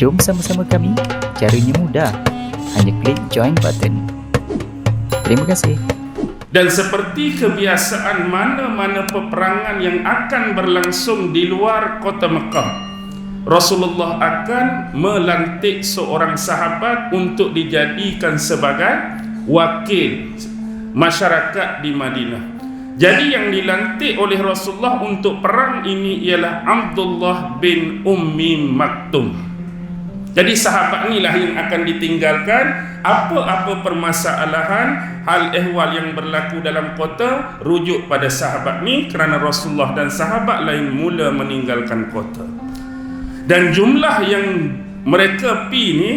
Jom sama-sama kami. Caranya mudah. Hanya klik join button. Terima kasih. Dan seperti kebiasaan mana-mana peperangan yang akan berlangsung di luar kota Mekah, Rasulullah akan melantik seorang sahabat untuk dijadikan sebagai wakil masyarakat di Madinah. Jadi yang dilantik oleh Rasulullah untuk perang ini ialah Abdullah bin Ummi Maktum. Jadi sahabat inilah yang akan ditinggalkan. Apa-apa permasalahan, hal ehwal yang berlaku dalam kota, rujuk pada sahabat ni, kerana Rasulullah dan sahabat lain mula meninggalkan kota. Dan jumlah yang mereka pi ni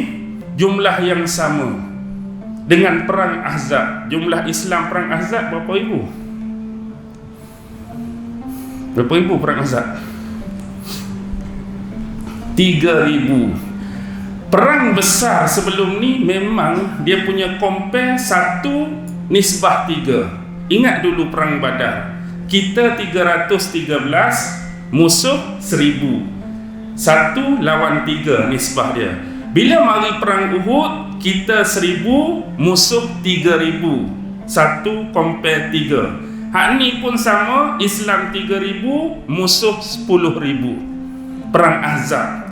jumlah yang sama dengan perang Ahzab. Jumlah Islam perang Ahzab berapa ribu? Berapa ribu perang Ahzab? 3,000. Perang besar sebelum ni memang dia punya compare 1:3. Ingat dulu perang Badar, kita 313, musuh 1000. 1 lawan 3 nisbah dia. Bila mari perang Uhud, kita 1000, musuh 3000. 1 compare 3. Hak ni pun sama, Islam 3000, musuh 10,000. Perang Ahzab.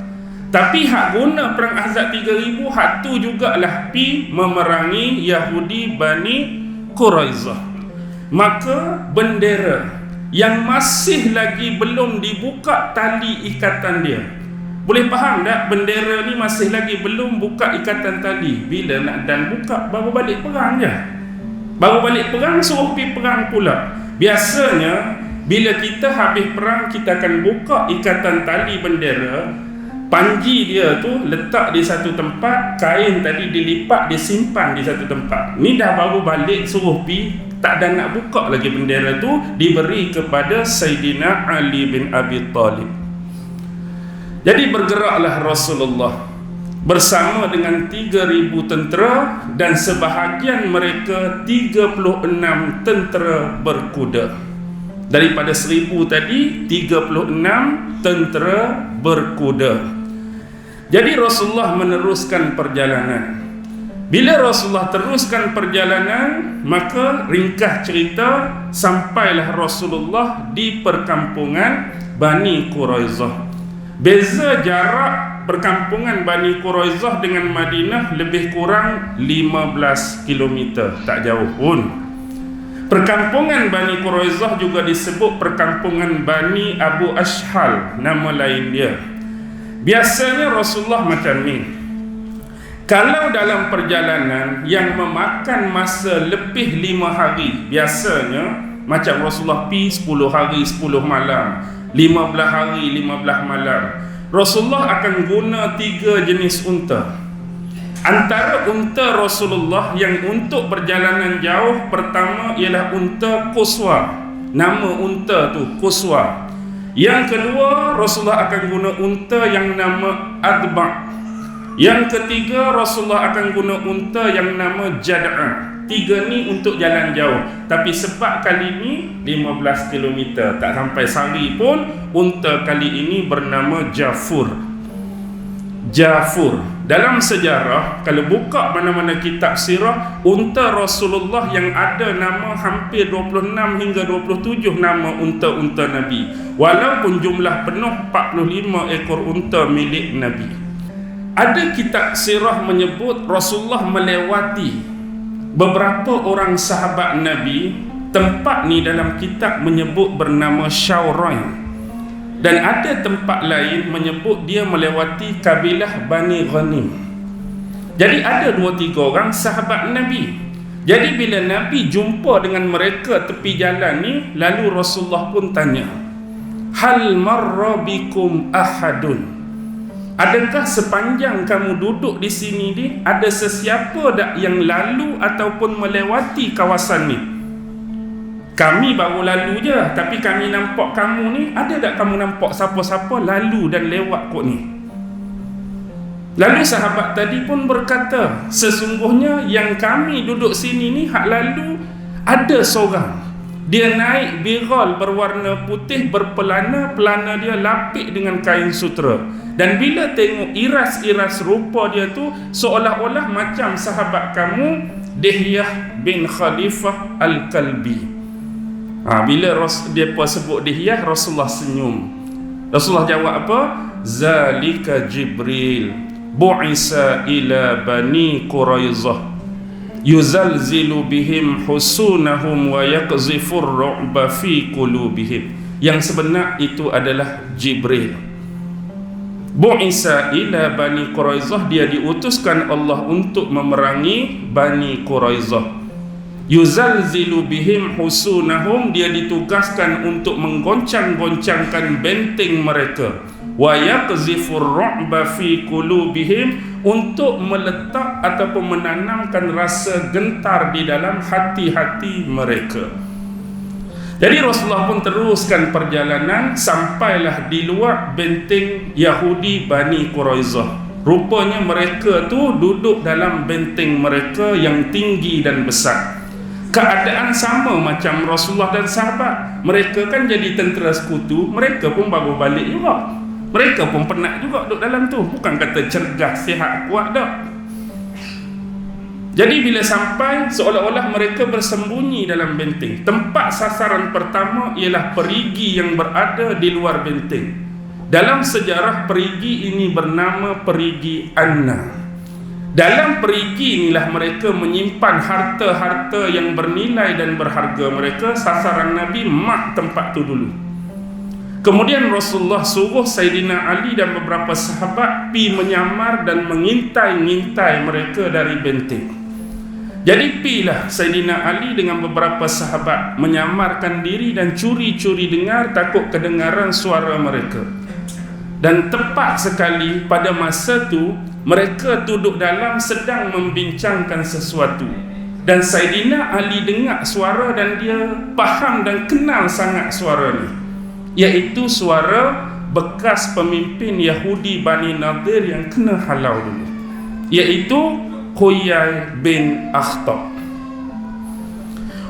Tapi hak guna perang Ahzab 3,000, hak tu jugalah pi memerangi Yahudi Bani Quraizah. Maka bendera yang masih lagi belum dibuka tali ikatan dia. Boleh faham tak? Bendera ni masih lagi belum buka ikatan tali. Bila nak dan buka, baru balik perang je. Baru balik perang, suruh pergi perang pula. Biasanya bila kita habis perang, kita akan buka ikatan tali bendera. Panji dia tu letak di satu tempat, kain tadi dilipat, disimpan di satu tempat. Ni dah baru balik, suruh pi, tak ada nak buka lagi bendera tu, diberi kepada Sayyidina Ali bin Abi Talib. Jadi bergeraklah Rasulullah bersama dengan 3,000 tentera, dan sebahagian mereka 36 tentera berkuda. Daripada 1,000 tadi, 36 tentera berkuda. Jadi Rasulullah meneruskan perjalanan. Bila Rasulullah teruskan perjalanan, maka ringkas cerita, sampailah Rasulullah di perkampungan Bani Quraizah. Beza jarak perkampungan Bani Quraizah dengan Madinah lebih kurang 15 km, tak jauh pun. Perkampungan Bani Quraizah juga disebut perkampungan Bani Abu Ashhal, nama lain dia. Biasanya Rasulullah macam ni, kalau dalam perjalanan yang memakan masa lebih 5 hari, biasanya macam Rasulullah pi 10 hari 10 malam, 15 hari 15 malam, Rasulullah akan guna 3 jenis unta. Antara unta Rasulullah yang untuk perjalanan jauh, pertama ialah unta Quswa. Nama unta tu Quswa. Yang kedua, Rasulullah akan guna unta yang nama Adba'. Yang ketiga, Rasulullah akan guna unta yang nama Jad'a. 3 ni untuk jalan jauh. Tapi sebab kali ni 15 km, tak sampai sehari pun, unta kali ini bernama Jafur. Jafur. Dalam sejarah, kalau buka mana-mana kitab sirah, unta Rasulullah yang ada nama hampir 26 hingga 27 nama unta-unta Nabi. Walaupun jumlah penuh 45 ekor unta milik Nabi. Ada kitab sirah menyebut Rasulullah melewati beberapa orang sahabat Nabi. Tempat ni dalam kitab menyebut bernama Syawrain. Dan ada tempat lain menyebut dia melewati kabilah Bani Ghanim. Jadi ada 2-3 orang sahabat Nabi. Jadi bila Nabi jumpa dengan mereka tepi jalan ni, lalu Rasulullah pun tanya, hal marra bikum ahadun? Adakah sepanjang kamu duduk di sini ni, ada sesiapa tak yang lalu ataupun melewati kawasan ni? Kami baru lalu je, tapi kami nampak kamu ni, ada tak kamu nampak siapa-siapa lalu dan lewat kot ni? Lalu sahabat tadi pun berkata, sesungguhnya yang kami duduk sini ni, hak lalu ada seorang. Dia naik biral berwarna putih berpelana, pelana dia lapik dengan kain sutera. Dan bila tengok iras-iras rupa dia tu, seolah-olah macam sahabat kamu Dihyah bin Khalifah Al-Kalbi. Bila dia sebut Dihyah, Rasulullah senyum. Rasulullah jawab apa? Zalika Jibril bu'isa ila Bani Quraizah yuzalzilu bihim husunahum wa yaqzifur ru'ba fi qulubihim. Yang sebenar itu adalah Jibril. Bu'isa ila Bani Quraizah, dia diutuskan Allah untuk memerangi Bani Quraizah. Yuzalzilu bihim husunahum, dia ditugaskan untuk menggoncang-goncangkan benteng mereka. Wa yaqzifur ru'ba fi qulubihim, untuk meletak ataupun menanamkan rasa gentar di dalam hati-hati mereka. Jadi Rasulullah pun teruskan perjalanan sampailah di luar benteng Yahudi Bani Quraizah. Rupanya mereka tu duduk dalam benteng mereka yang tinggi dan besar. Keadaan sama macam Rasulullah dan sahabat. Mereka kan jadi tentera sekutu, mereka pun baru balik juga. Mereka pun penat juga duduk dalam tu. Bukan kata cergas, sihat, kuat dah. Jadi bila sampai, seolah-olah mereka bersembunyi dalam benteng. Tempat sasaran pertama ialah perigi yang berada di luar benteng. Dalam sejarah, perigi ini bernama Perigi Anna. Dalam perigi inilah mereka menyimpan harta-harta yang bernilai dan berharga mereka. Sasaran Nabi mak tempat tu dulu. Kemudian Rasulullah suruh Sayyidina Ali dan beberapa sahabat pi menyamar dan mengintai-ngintai mereka dari benteng. Jadi pilah Sayyidina Ali dengan beberapa sahabat menyamarkan diri dan curi-curi dengar, takut kedengaran suara mereka. Dan tepat sekali pada masa tu mereka duduk dalam sedang membincangkan sesuatu. Dan Sayyidina Ali dengar suara dan dia faham dan kenal sangat suara ni, iaitu suara bekas pemimpin Yahudi Bani Nadir yang kena halau dulu, iaitu Huyai bin Akhtab.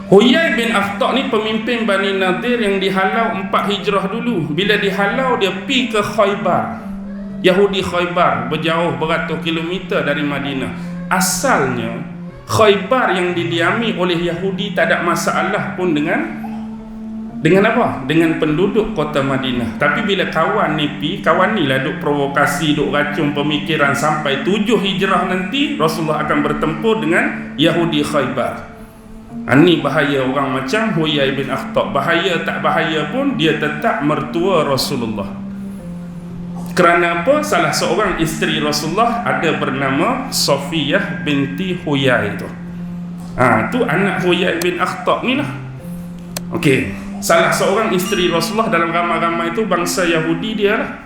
Huyai bin Akhtab ni pemimpin Bani Nadir yang dihalau 4 Hijrah dulu. Bila dihalau dia pi ke Khaybar, Yahudi Khaybar, berjauh beratus kilometer dari Madinah. Asalnya Khaybar yang didiami oleh Yahudi tak ada masalah pun dengan apa? Dengan penduduk kota Madinah. Tapi bila kawan ni pi, kawan ni lah duk provokasi, duk racun pemikiran, sampai 7 Hijrah nanti Rasulullah akan bertempur dengan Yahudi Khaybar. Ini bahaya orang macam Huyai bin Akhtab. Bahaya tak bahaya pun dia tetap mertua Rasulullah. Kerana apa? Salah seorang isteri Rasulullah ada bernama Safiyah binti Huyai tu. Tu anak Huyai bin Akhtab ni lah. Okey. Salah seorang isteri Rasulullah dalam ramai-ramai itu bangsa Yahudi dia lah.